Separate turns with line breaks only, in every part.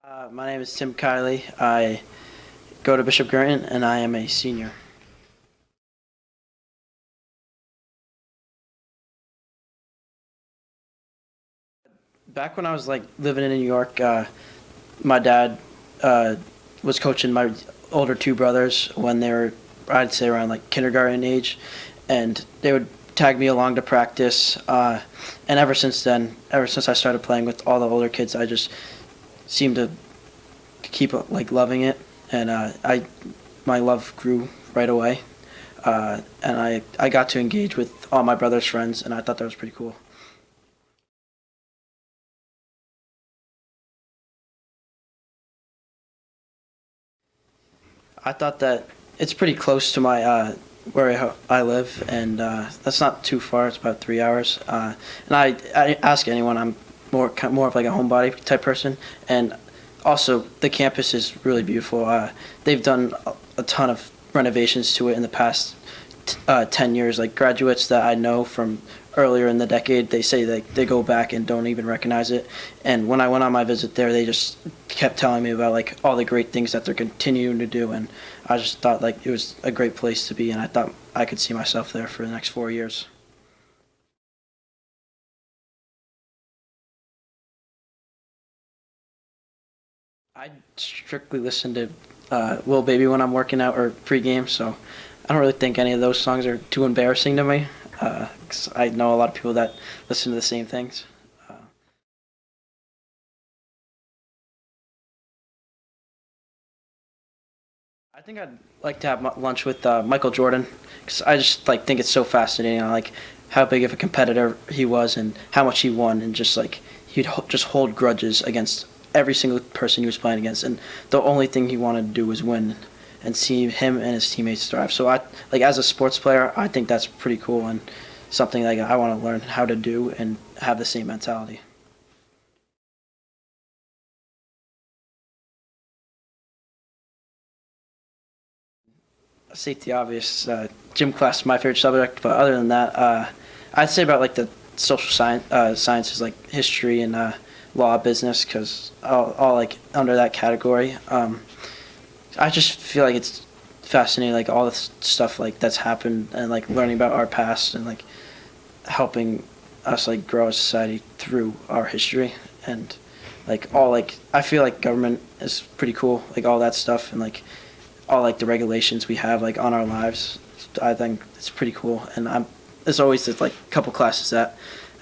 My name is Tim Kiely. I go to Bishop Guertin, and I am a senior. Back when I was like living in New York, my dad uh, was coaching my older two brothers when they were, I'd say, around like kindergarten age, and they would tag me along to practice. And ever since then, ever since I started playing with all the older kids, I just seemed to keep like loving it, and my love grew right away. And I got to engage with all my brother's friends, and I thought that was pretty cool. I thought that it's pretty close to my where I live, and that's not too far. It's about 3 hours. And I ask anyone. I'm more of like a homebody type person, and also the campus is really beautiful. They've done a ton of renovations to it in the past 10 years. Like graduates that I know from earlier in the decade, they say they go back and don't even recognize it. And when I went on my visit there, they just kept telling me about like all the great things that they're continuing to do. And I just thought like it was a great place to be, and I thought I could see myself there for the next 4 years. I strictly listen to Lil Baby when I'm working out or pregame, so I don't really think any of those songs are too embarrassing to me. 'Cause I know a lot of people that listen to the same things. Uh, I think I'd like to have lunch with Michael Jordan because I just like think it's so fascinating. I like how big of a competitor he was and how much he won, and just like just hold grudges against every single person he was playing against, and the only thing he wanted to do was win and see him and his teammates thrive. So I like as a sports player, I think that's pretty cool and something like I want to learn how to do and have the same mentality. Safety obvious. Gym class is my favorite subject, but other than that, I'd say about like the social sciences, like history and law, business, because all like under that category. I just feel like it's fascinating, like all this stuff like that's happened, and like learning about our past and like helping us like grow as a society through our history, and like all like I feel like government is pretty cool, like all that stuff, and like all like the regulations we have like on our lives. I think it's pretty cool, and there's always this, like a couple classes that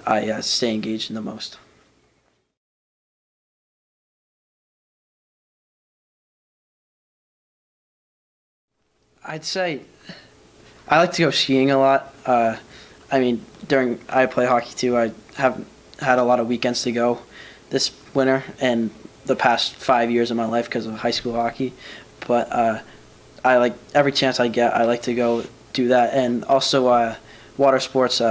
I stay engaged in the most. I'd say I like to go skiing a lot. I mean, during I play hockey too. I have had a lot of weekends to go this winter and the past 5 years of my life because of high school hockey. But I like every chance I get. I like to go do that, and also water sports. We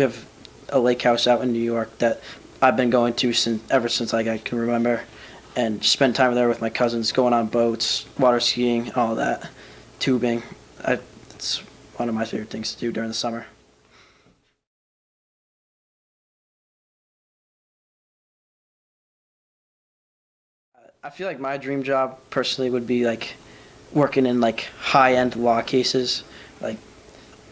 have a lake house out in New York that I've been going to since ever since like I can remember, and spend time there with my cousins, going on boats, water skiing, all that, tubing. It's one of my favorite things to do during the summer. I feel like my dream job personally would be like working in like high end law cases, like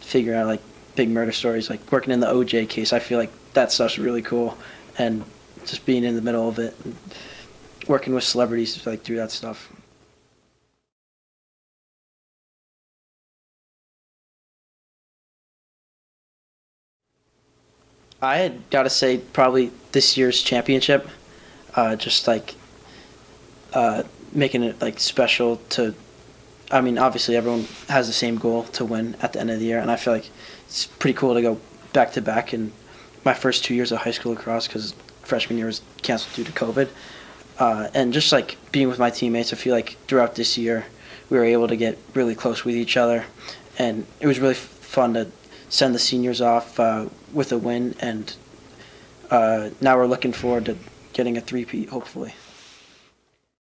figuring out like big murder stories, like working in the OJ case. I feel like that stuff's really cool, and just being in the middle of it, and working with celebrities like through that stuff. I had got to say probably this year's championship, just like making it like special to. I mean, obviously everyone has the same goal to win at the end of the year, and I feel like it's pretty cool to go back to back in my first 2 years of high school lacrosse because freshman year was canceled due to COVID. And just like being with my teammates, I feel like throughout this year we were able to get really close with each other, and it was really fun to send the seniors off with a win. And now we're looking forward to getting a three-peat, hopefully.